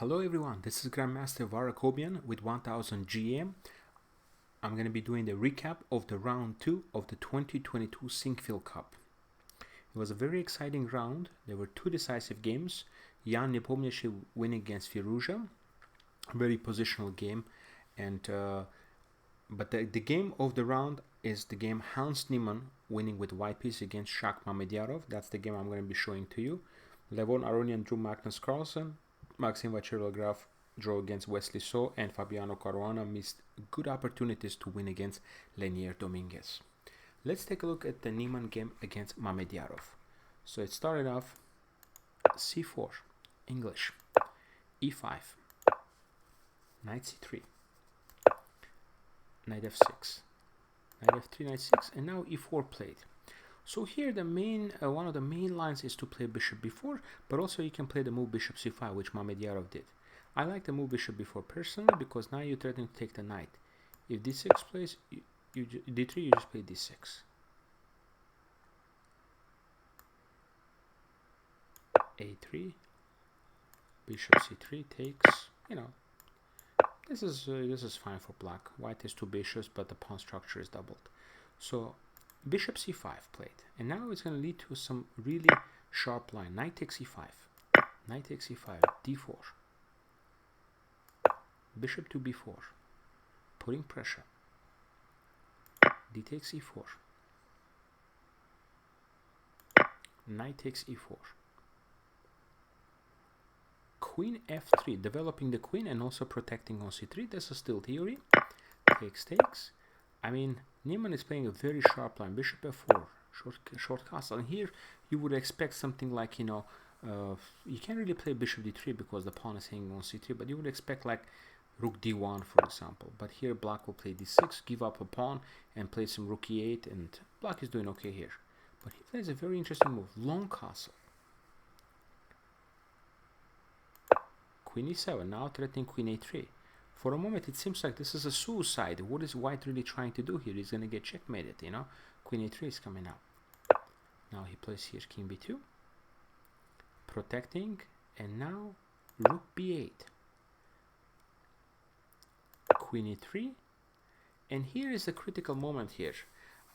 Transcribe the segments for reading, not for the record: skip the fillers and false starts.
Hello everyone, this is Grandmaster Var Akobian with 1000 GM. I'm going to be doing the recap of the round 2 of the 2022 Sinquefield Cup. It was a very exciting round. There were two decisive games. Jan Nepomniachtchi winning against Firuza, a very positional game. But the game of the round is the game HANS NIEMANN winning with white piece against SHAKHRIYAR Mameddyarov. That's the game I'm going to be showing to you. Levon Aronian drew Magnus Carlsen. Maxim Vachirilograf drew against Wesley So, and Fabiano Caruana missed good opportunities to win against Lenier Dominguez. Let's take a look at the NIEMANN game against Mameddyarov. So it started off c4, English, e5, knight c3, knight f6, knight f3, knight 6, and now e4 played. So here the main one of the main lines is to play bishop b4, but also you can play the move bishop c5, which Mameddyarov did. I like the move bishop b4 personally because now you're threatening to take the knight. If d6 plays, d3, you just play d6. a3, bishop c3 takes. This is fine for black. White has two bishops, but the pawn structure is doubled. So bishop c5 played, and now it's going to lead to some really sharp line. Knight takes e5, knight takes e5, d4, bishop to b4, putting pressure, d takes e4, knight takes e4, queen f3, developing the queen and also protecting on c3. This is still theory. Takes. I mean, NIEMANN is playing a very sharp line. Bishop f4, short castle. And here you would expect something like, you can't really play bishop d3 because the pawn is hanging on c3, but you would expect like rook d1, for example. But here black will play d6, give up a pawn, and play some rook e8, and black is doing okay here. But he plays a very interesting move, long castle. Queen e7, now threatening queen a3. For a moment, it seems like this is a suicide. What is white really trying to do here? He's going to get checkmated, Queen a3 is coming out. Now he plays here king b2. Protecting. And now rook b8. Queen e3. And here is the critical moment here.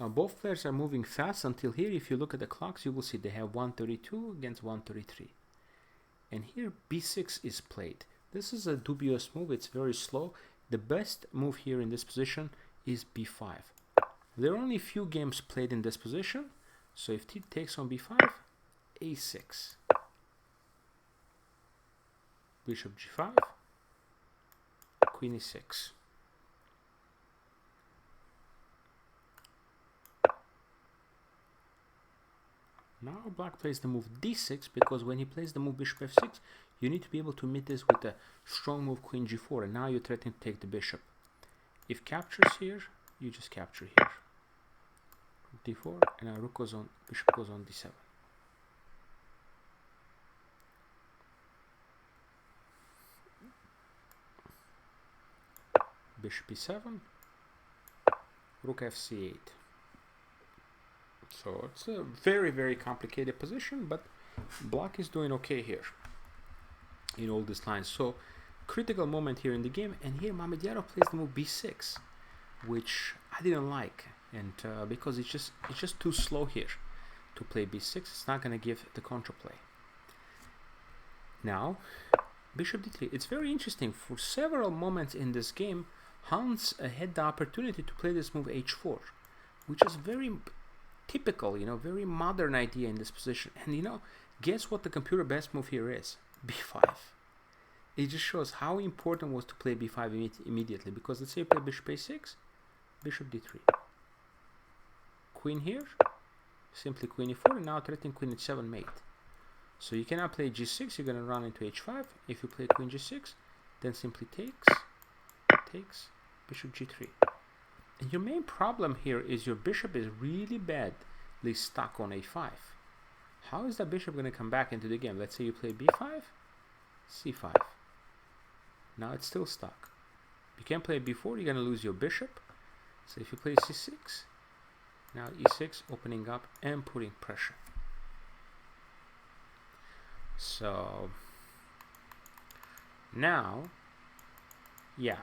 Both players are moving fast until here. If you look at the clocks, you will see they have 132 against 133. And here b6 is played. This is a dubious move. It's very slow. The best move here in this position is b5. There are only few games played in this position. So if t takes on b5, a6. Bishop g5, queen e6. Now black plays the move d6 because when he plays the move bishop f6, you need to be able to meet this with a strong move queen g4, and now you're threatening to take the bishop. If captures here, you just capture here. d4, and now rook goes on, bishop goes on d7. Bishop e7, rook fc8. So it's a very, very complicated position, but black is doing okay here in all these lines. So critical moment here in the game, and here Mameddyarov plays the move b6, which I didn't like, and because it's just too slow here to play b6. It's not going to give the counterplay. Now bishop d3. It's very interesting. For several moments in this game, Hans had the opportunity to play this move h4, which is very typical, very modern idea in this position. And guess what the computer best move here is? b5. It just shows how important it was to play b5 immediately, because let's say you play bishop a6, bishop d3. Queen here, simply queen e4, and now threatening queen h7 mate. So you cannot play g6, you're going to run into h5. If you play queen g6, then simply takes, bishop g3. And your main problem here is your bishop is really badly stuck on a5. How is that bishop going to come back into the game? Let's say you play b5, c5. Now it's still stuck. You can't play b4, you're going to lose your bishop. So if you play c6, now e6, opening up and putting pressure. So Now, yeah,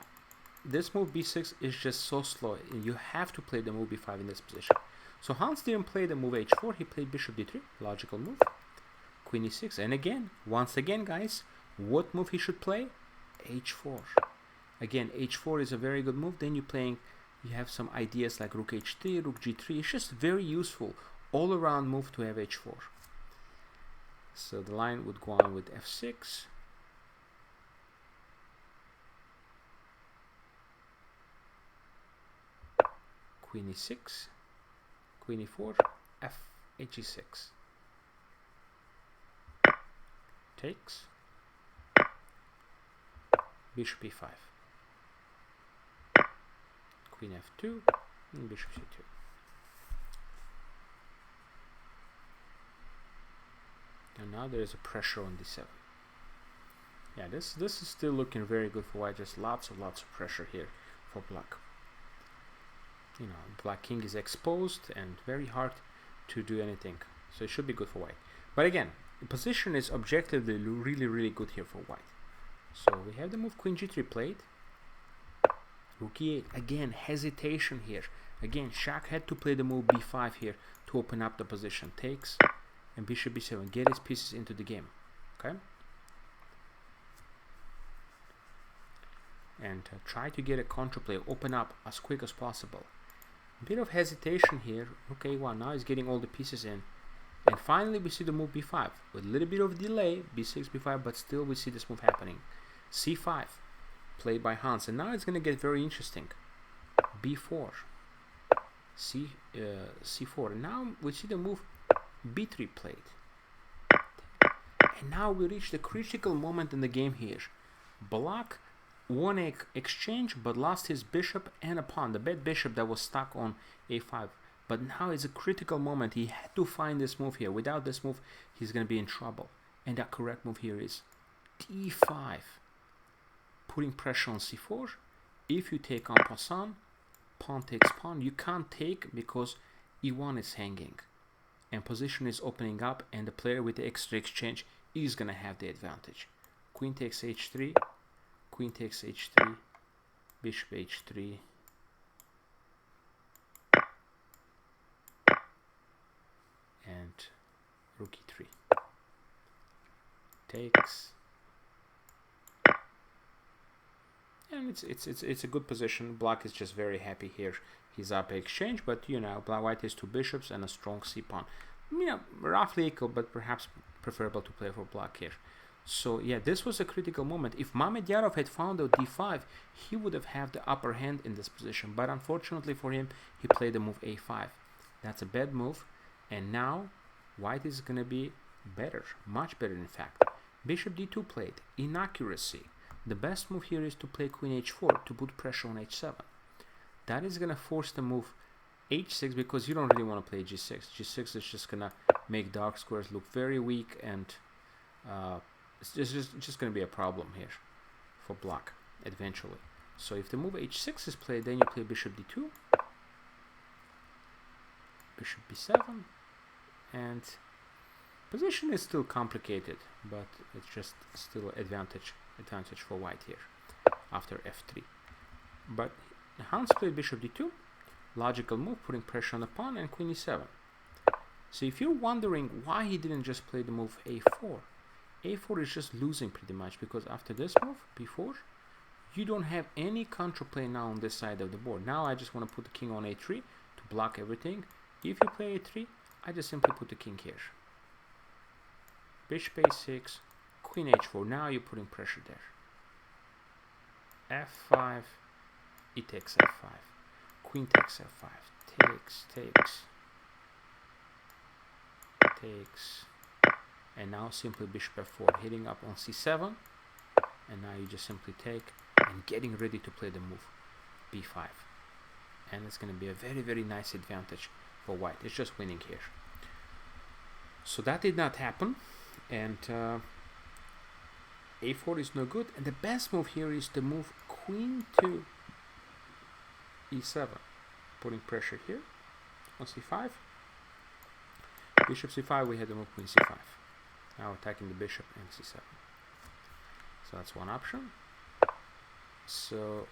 this move b6 is just so slow. You have to play the move b5 in this position. So Hans didn't play the move h4. He played bishop d3, logical move. Queen e6, and again, once again, guys, what move he should play? h4. Again, h4 is a very good move. Then you have some ideas like rook h3, rook g3. It's just very useful all-around move to have h4. So the line would go on with f6. Queen e6, queen e4, h6. Takes. Bishop e5. Queen f2, and bishop c2. And now there is a pressure on d7. Yeah, this is still looking very good for white. Just lots of pressure here for black. You know, black king is exposed and very hard to do anything. So it should be good for white. But again, the position is objectively really good here for white. So we have the move queen g3 played. Rook e8. Again, hesitation here. Again, Shakh had to play the move b5 here to open up the position. Takes. And bishop b7. Get his pieces into the game. Okay? And try to get a counterplay. Open up as quick as possible. A bit of hesitation here. Okay, well, now he's getting all the pieces in. And finally, we see the move b5. With a little bit of delay. b6, b5. But still, we see this move happening. c5. Played by Hans. And now it's going to get very interesting. b4. c4. And now we see the move b3 played. And now we reach the critical moment in the game here. Black won an exchange but lost his bishop and a pawn. The bad bishop that was stuck on a5. But now it's a critical moment. He had to find this move here. Without this move, he's going to be in trouble. And the correct move here is d5. Putting pressure on c4. If you take en passant, pawn takes pawn. You can't take because e1 is hanging. And position is opening up, and the player with the extra exchange is going to have the advantage. Queen takes h3. Queen takes h3. Bishop h3. And rook e3. Takes. And it's a good position. Black is just very happy here. He's up exchange, but you know, white has two bishops and a strong c pawn. You know, roughly equal, but perhaps preferable to play for black here. So yeah, this was a critical moment. If Mamedyarov had found out d5, he would have had the upper hand in this position. But unfortunately for him, he played the move a5. That's a bad move. And now white is going to be better, much better in fact. Bishop d2 played, inaccuracy. The best move here is to play queen h4 to put pressure on h7. That is going to force the move h6 because you don't really want to play g6. g6 is just going to make dark squares look very weak, and it's just going to be a problem here for black eventually. So if the move h6 is played, then you play bishop d2, bishop b7, and position is still complicated, but it's just still advantage for white here after f3. But Hans played bishop d2, logical move, putting pressure on the pawn, and queen e7. So if you're wondering why he didn't just play the move a4, a4 is just losing pretty much, because after this move, b4, you don't have any counterplay now on this side of the board. Now I just want to put the king on a3 to block everything. If you play a3, I just simply put the king here. Bishop a6, queen h4. Now you're putting pressure there. f5, e takes f5, queen takes f5, takes, and now simply bishop f4, hitting up on c7, and now you just simply take and getting ready to play the move b5, and it's going to be a very nice advantage for white. It's just winning here. So that did not happen, and a4 is no good, and the best move here is the move queen to e7, putting pressure here on c5. Bishop c5, we had the move queen c5. Now attacking the bishop and c7. So that's one option. So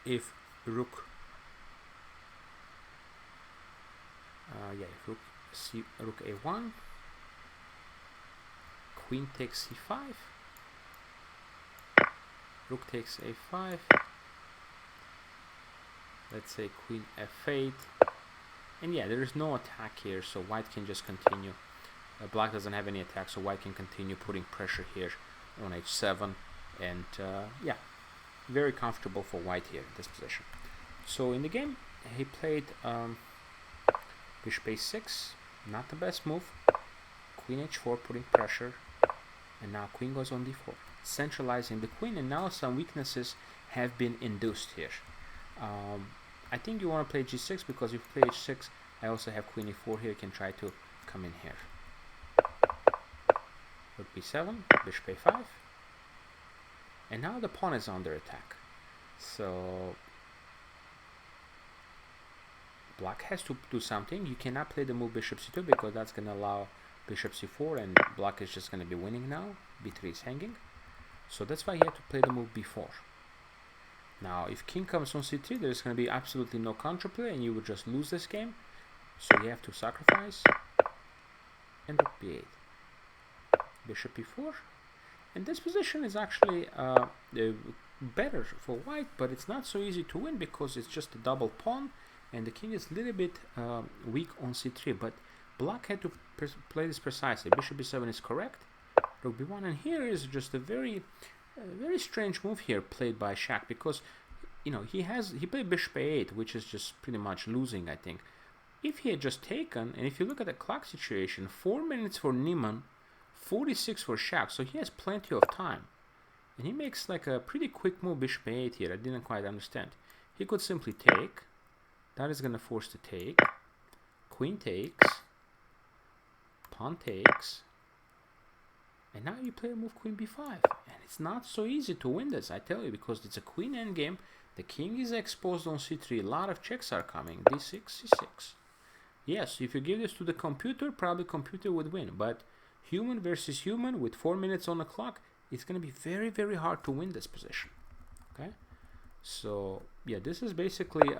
if rook, rook a1, queen takes c5, rook takes a5, let's say queen f8, and yeah, there is no attack here, so white can just continue. Black doesn't have any attack, so white can continue putting pressure here on h7, and yeah, very comfortable for white here in this position. So in the game, he played bishop a6, not the best move, queen h4, putting pressure, and now queen goes on d4, centralizing the queen, and now some weaknesses have been induced here. I think you want to play g6, because if you play h6, I also have queen e4 here, can try to come in here. Rook b7, bishop a5, and now the pawn is under attack. So black has to do something. You cannot play the move bishop c2, because that's going to allow bishop c4, and black is just going to be winning now. b3 is hanging, so that's why he had to play the move b4. Now if king comes on c3, there's going to be absolutely no counterplay, and you would just lose this game. So you have to sacrifice, and rook b8, bishop e4, and this position is actually better for white, but it's not so easy to win, because it's just a double pawn, and the king is a little bit weak on c3, but black had to play this precisely. Bishop b7 is correct, rook b1, and here is just a very strange move here played by Shakh, because you know he played bishop a8, which is just pretty much losing, I think. If he had just taken, and if you look at the clock situation, 4 minutes for NIEMANN, 46 for Shakh, so he has plenty of time, and he makes like a pretty quick move, bishop a8 here. I didn't quite understand. He could simply take, that is going to force the take, queen takes, pawn takes, and now you play a move queen b5, and it's not so easy to win this, I tell you, because it's a queen endgame. The king is exposed on c3, a lot of checks are coming, d6, c6. Yes, if you give this to the computer, probably computer would win, but human versus human with 4 minutes on the clock, it's going to be very, very hard to win this position. Okay, so yeah, this is basically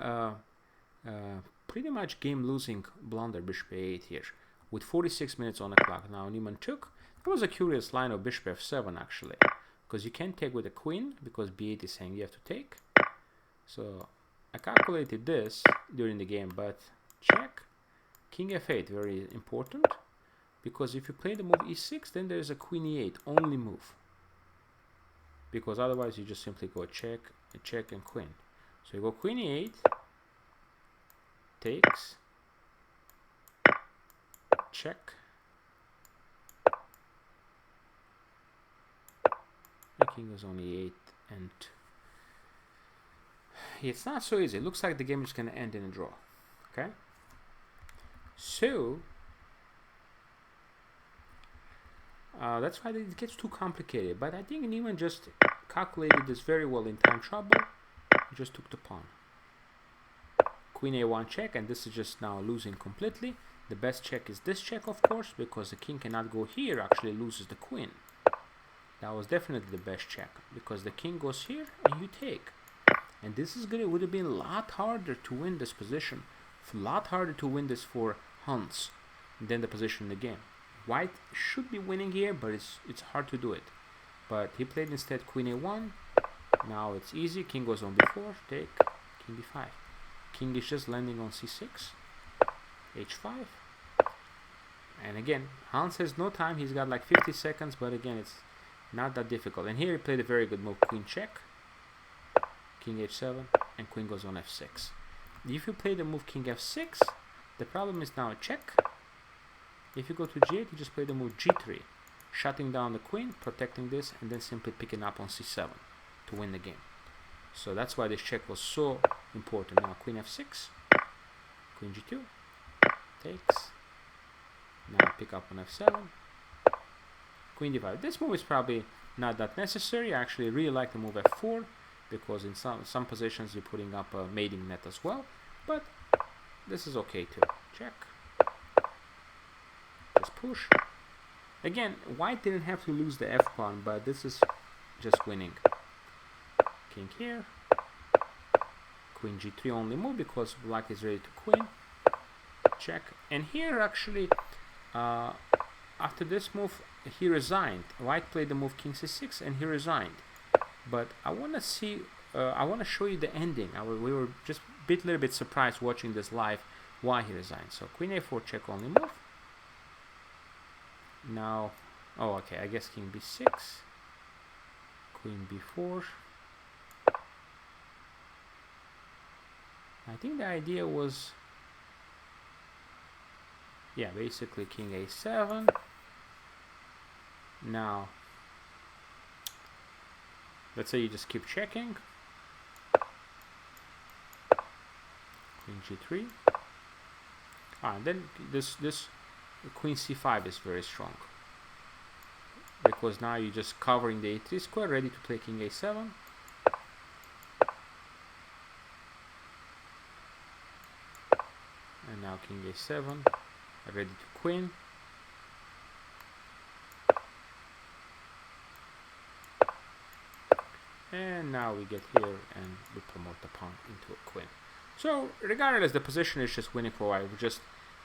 pretty much game losing blunder, bishop a8 here with 46 minutes on the clock. Now NIEMANN took. There was a curious line of bishop f7 actually, because you can't take with a queen, because b8 is saying you have to take. So I calculated this during the game, but check, king f8, very important, because if you play the move e6, then there's a queen e8 only move, because otherwise you just simply go check, and queen. So you go queen e8, takes, check, the king goes on e8, and it's not so easy. It looks like the game is going to end in a draw. Okay, so that's why it gets too complicated, but I think NIEMANN just calculated this very well in time trouble. He just took the pawn, queen a1 check, and this is just now losing completely. The best check is this check, of course, because the king cannot go here, actually loses the queen. That was definitely the best check, because the king goes here and you take, and this is good. It would have been a lot harder to win this position, a lot harder to win this for HANS than the position in the game. White should be winning here, but it's hard to do it. But he played instead queen a1. Now it's easy. King goes on b4, take, king b5. King is just landing on c6, h5. And again, HANS has no time. He's got like 50 seconds, but again, it's not that difficult. And here he played a very good move, queen check, king h7, and queen goes on f6. If you play the move king f6, the problem is now a check. If you go to g8, you just play the move g3, shutting down the queen, protecting this, and then simply picking up on c7 to win the game. So that's why this check was so important. Now queen f6, queen g2, takes. Now pick up on f7, queen d5. This move is probably not that necessary. I actually really like the move f4, because in some positions you're putting up a mating net as well, but this is okay too. Check, just push, Again, white didn't have to lose the f-pawn, but this is just winning. King here. Queen g3 only move because black is ready to queen. Check. And here actually, after this move, he resigned. White played the move king c6 and he resigned. But I want to see, I want to show you the ending. We were just a little bit surprised watching this live why he resigned. So queen a4 check only move. Now, oh okay, I guess king b6, queen b4. I think the idea was, yeah, basically king a7. Now, let's say you just keep checking. Queen g3. And then this queen c5 is very strong, because now you're just covering the a3 square, ready to play king a7. And now king a7, ready to queen. And now we get here and we promote the pawn into a queen. So regardless, the position is just winning for white. We just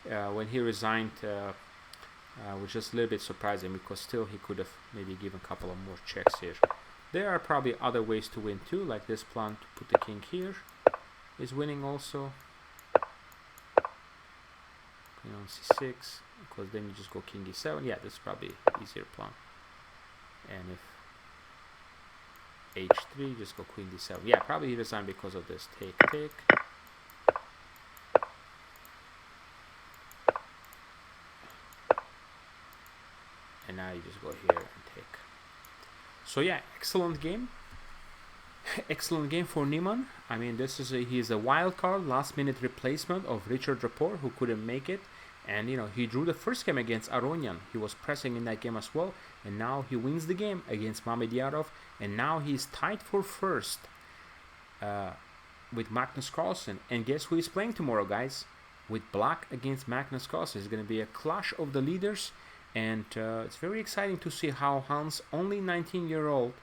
when he resigned, was just a little bit surprising, because still he could have maybe given a couple of more checks here. There are probably other ways to win too, like this plan to put the king here is winning also. Queen on c6, because then you just go king e7. Yeah, this is probably easier plan. And if h3, just go queen d7. Yeah, probably he resigned because of this. Take, take. And now you just go here and take. So yeah, excellent game. Excellent game for NIEMANN. I mean, he is a wild card, last minute replacement of Richard Rapport, who couldn't make it. And you know, he drew the first game against Aronian. He was pressing in that game as well, and now he wins the game against Mamedyarov, and now he's tied for first with Magnus Carlsen. And guess who is playing tomorrow, guys? With black against Magnus Carlsen. It's going to be a clash of the leaders, and it's very exciting to see how Hans, only 19-year-old,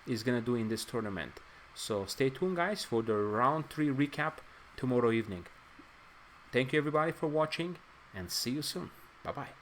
is going to do in this tournament. So stay tuned, guys, for the round 3 recap tomorrow evening. Thank you everybody for watching, and see you soon. Bye bye.